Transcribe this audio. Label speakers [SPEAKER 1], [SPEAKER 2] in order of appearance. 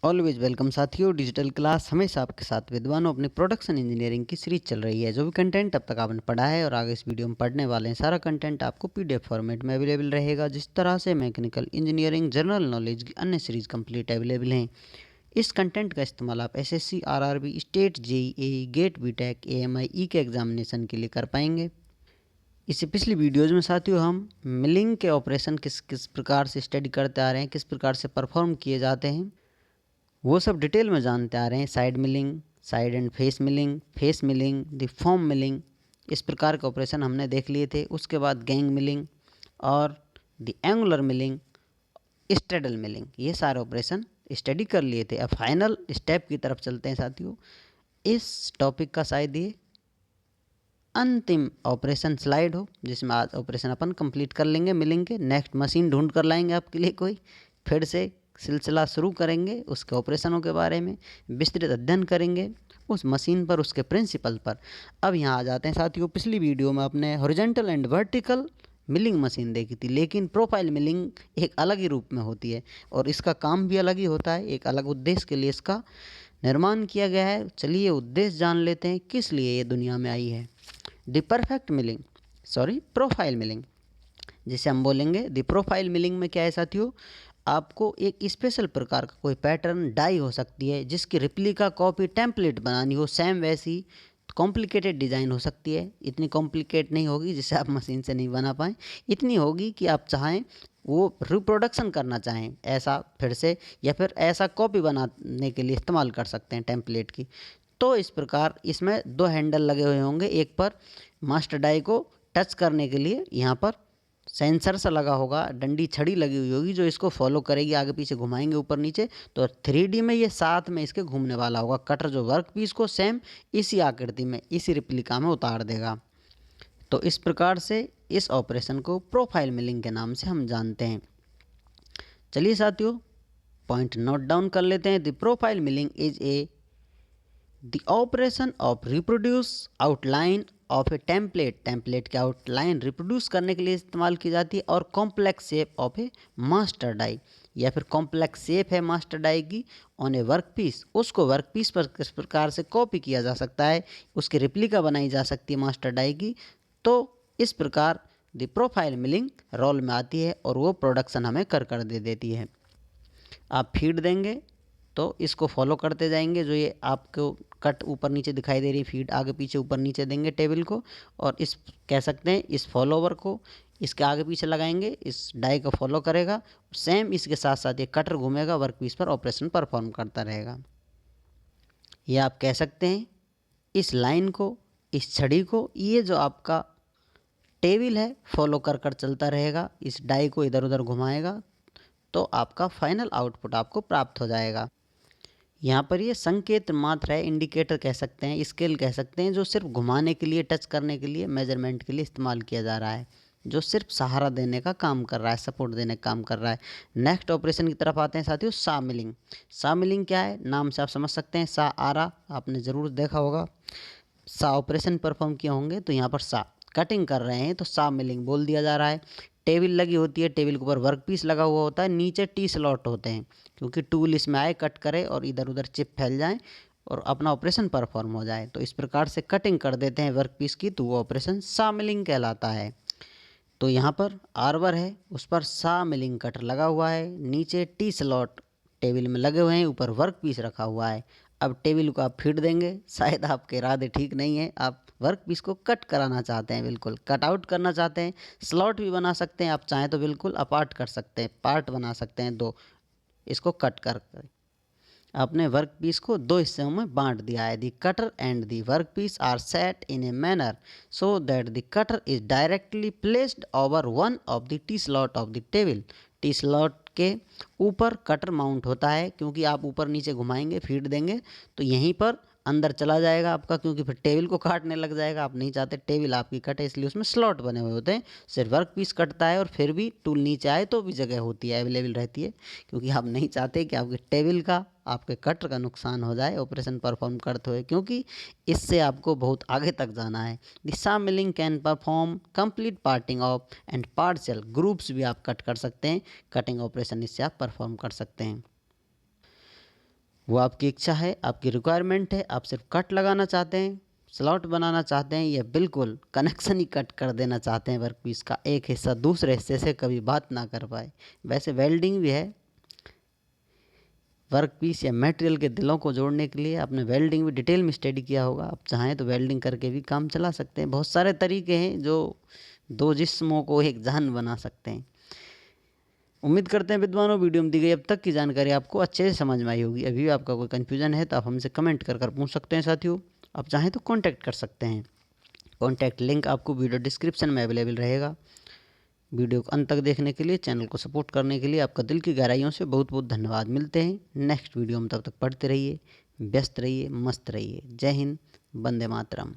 [SPEAKER 1] Always welcome साथियों। Digital class हमेशा आपके साथ विद्वानों अपनी प्रोडक्शन इंजीनियरिंग की सीरीज चल रही है। जो भी कंटेंट अब तक आपने पढ़ा है और आगे इस वीडियो में पढ़ने वाले हैं, सारा कंटेंट आपको पीडीएफ फॉर्मेट में अवेलेबल रहेगा। जिस तरह से मैकेनिकल इंजीनियरिंग, जनरल नॉलेज की अन्य सीरीज कंप्लीट अवेलेबल हैं। इस कंटेंट का इस्तेमाल आप SSC, RRB, state, JEE, GATE, BTech, AMI के एग्जामिनेशन के लिए कर पाएंगे। इससे पिछली वीडियोज़ में साथियों हम मिलिंग के ऑपरेशन किस किस प्रकार से स्टडी करते आ रहे हैं, किस प्रकार से परफॉर्म किए जाते हैं, वो सब डिटेल में जानते आ रहे हैं। Side milling, side and face milling, the form milling, इस प्रकार के ऑपरेशन हमने देख लिए थे। उसके बाद गैंग मिलिंग और the angular milling, straddle milling, ये सारे ऑपरेशन स्टडी कर लिए थे। अब फाइनल स्टेप की तरफ चलते हैं साथियों। इस टॉपिक का शायद ये अंतिम ऑपरेशन स्लाइड हो, जिसमें आज ऑपरेशन अपन कंप्लीट कर लेंगे मिलिंग के। नेक्स्ट मशीन ढूंढ कर लाएंगे आपके लिए कोई, फिर से सिलसिला शुरू करेंगे। उसके ऑपरेशनों के बारे में विस्तृत अध्ययन करेंगे, उस मशीन पर, उसके प्रिंसिपल पर। अब यहाँ आ जाते हैं साथियों। पिछली वीडियो में अपने horizontal and vertical milling machine देखी थी, लेकिन प्रोफाइल मिलिंग एक अलग ही रूप में होती है और इसका काम भी अलग ही होता है। एक अलग उद्देश्य के लिए इसका निर्माण किया गया है। चलिए उद्देश्य जान लेते हैं, किस लिए ये दुनिया में आई है। The perfect milling, profile milling, जिसे हम बोलेंगे द प्रोफाइल मिलिंग में क्या है साथियों, आपको एक स्पेशल प्रकार का कोई पैटर्न डाई हो सकती है, जिसकी रिप्लिका कॉपी टेम्पलेट बनानी हो, सेम वैसी कॉम्प्लिकेटेड डिज़ाइन हो सकती है। इतनी कॉम्प्लिकेट नहीं होगी जिसे आप मशीन से नहीं बना पाएँ, इतनी होगी कि आप चाहें वो रिप्रोडक्शन करना चाहें ऐसा फिर से, या फिर ऐसा कॉपी बनाने के लिए इस्तेमाल कर सकते हैं टेम्पलेट की। तो इस प्रकार इसमें दो हैंडल लगे हुए होंगे, एक पर मास्टर डाई को टच करने के लिए यहाँ पर सेंसर सा लगा होगा, डंडी छड़ी लगी हुई होगी जो इसको फॉलो करेगी। आगे पीछे घुमाएंगे ऊपर नीचे तो 3D में ये साथ में इसके घूमने वाला होगा। कटर जो वर्क पीस को सेम इसी आकृति में, इसी रिप्लिका में उतार देगा। तो इस प्रकार से इस ऑपरेशन को प्रोफाइल मिलिंग के नाम से हम जानते हैं। चलिए साथियों पॉइंट नोट डाउन कर लेते हैं। The profile milling is the operation of reproduce outline of a template के आउटलाइन रिप्रोड्यूस करने के लिए इस्तेमाल की जाती है। और complex shape of a master die, या फिर कॉम्प्लेक्स शेप है मास्टर डाई की ऑन ए वर्क पीस, उसको वर्क पीस पर किस प्रकार से कॉपी किया जा सकता है, उसकी रिप्लिका बनाई जा सकती है मास्टर डाई की। तो इस प्रकार द प्रोफाइल मिलिंग रोल में आती है और वो प्रोडक्शन हमें कर दे देती है। आप फीड देंगे तो इसको फॉलो करते जाएंगे। जो ये आपको कट ऊपर नीचे दिखाई दे रही फीड, आगे पीछे ऊपर नीचे देंगे टेबल को, और इस कह सकते हैं इस फॉलोवर को इसके आगे पीछे लगाएंगे, इस डाई को फॉलो करेगा। सेम इसके साथ साथ ये कटर घूमेगा, वर्क पीस पर ऑपरेशन परफॉर्म करता रहेगा। ये आप कह सकते हैं इस लाइन को, इस छड़ी को, ये जो आपका टेबल है फॉलो कर चलता रहेगा, इस डाई को इधर उधर घुमाएगा, तो आपका फाइनल आउटपुट आपको प्राप्त हो जाएगा। यहाँ पर ये संकेत मात्र है, इंडिकेटर कह सकते हैं, स्केल कह सकते हैं, जो सिर्फ घुमाने के लिए, टच करने के लिए, मेजरमेंट के लिए इस्तेमाल किया जा रहा है, जो सिर्फ सहारा देने का काम कर रहा है, सपोर्ट देने का काम कर रहा है। नेक्स्ट ऑपरेशन की तरफ आते हैं साथियों, सा मिलिंग। सा मिलिंग क्या है, नाम से आप समझ सकते हैं। सा आरा आपने ज़रूर देखा होगा, सा ऑपरेशन परफॉर्म किए होंगे, तो यहाँ पर सा कटिंग कर रहे हैं तो सा मिलिंग बोल दिया जा रहा है। टेबल लगी होती है, टेबल के ऊपर वर्क पीस लगा हुआ होता है, नीचे टी स्लॉट होते हैं, क्योंकि टूल इसमें आए, कट करे और इधर उधर चिप फैल जाए और अपना ऑपरेशन परफॉर्म हो जाए। तो इस प्रकार से कटिंग कर देते हैं वर्क पीस की, तो वो ऑपरेशन सा मिलिंग कहलाता है। तो यहाँ पर आर्बर है, उस पर सा मिलिंग कटर लगा हुआ है, नीचे टी स्लॉट टेबल में लगे हुए हैं, ऊपर वर्क पीस रखा हुआ है। अब टेबल को आप फीड देंगे, शायद आपके इरादे ठीक नहीं है, आप वर्क पीस को कट कराना चाहते हैं, बिल्कुल कट आउट करना चाहते हैं। स्लॉट भी बना सकते हैं, आप चाहें तो बिल्कुल अपार्ट कर सकते हैं, पार्ट बना सकते हैं दो, इसको कट कर आपने वर्क पीस को दो हिस्सों में बांट दिया है। The cutter and the work piece are set in a manner so that the cutter is directly placed over one of the T slot of the table. T slot के ऊपर cutter mount होता है, क्योंकि आप ऊपर नीचे घुमाएंगे, feed देंगे तो यहीं पर अंदर चला जाएगा आपका, क्योंकि फिर टेबल को काटने लग जाएगा। आप नहीं चाहते टेबल आपकी कटे, इसलिए उसमें स्लॉट बने हुए होते हैं। सिर्फ वर्क पीस कटता है और फिर भी टूल नीचे आए तो भी जगह होती है, अवेलेबल रहती है, क्योंकि आप नहीं चाहते कि आपके टेबल का, आपके कटर का नुकसान हो जाए ऑपरेशन परफॉर्म करते हुए, क्योंकि इससे आपको बहुत आगे तक जाना है। The saw milling can perform complete parting off and partial groups भी आप कट कर सकते हैं। कटिंग ऑपरेशन इससे आप परफॉर्म कर सकते हैं। वो आपकी इच्छा है, आपकी रिक्वायरमेंट है। आप सिर्फ कट लगाना चाहते हैं, स्लॉट बनाना चाहते हैं, या बिल्कुल कनेक्शन ही कट कर देना चाहते हैं वर्क पीस का, एक हिस्सा दूसरे हिस्से से कभी बात ना कर पाए। वैसे वेल्डिंग भी है, वर्क पीस या मटेरियल के दिलों को जोड़ने के लिए। आपने वेल्डिंग भी डिटेल में स्टडी किया होगा, आप चाहें तो वेल्डिंग करके भी काम चला सकते हैं। बहुत सारे तरीके हैं जो दो जिस्मों को एक जान बना सकते हैं। उम्मीद करते हैं विद्वानों, वीडियो में दी गई अब तक की जानकारी आपको अच्छे से समझ में आई होगी। अभी भी आपका कोई कन्फ्यूजन है तो आप हमसे कमेंट कर पूछ सकते हैं साथियों। आप चाहें तो कॉन्टैक्ट कर सकते हैं। कॉन्टैक्ट लिंक आपको वीडियो डिस्क्रिप्शन में अवेलेबल रहेगा। वीडियो को अंत तक देखने के लिए, चैनल को सपोर्ट करने के लिए आपका दिल की गहराइयों से बहुत बहुत धन्यवाद। मिलते हैं नेक्स्ट वीडियो में, तब तक पढ़ते रहिए, व्यस्त रहिए, मस्त रहिए। जय हिंद, वंदे मातरम।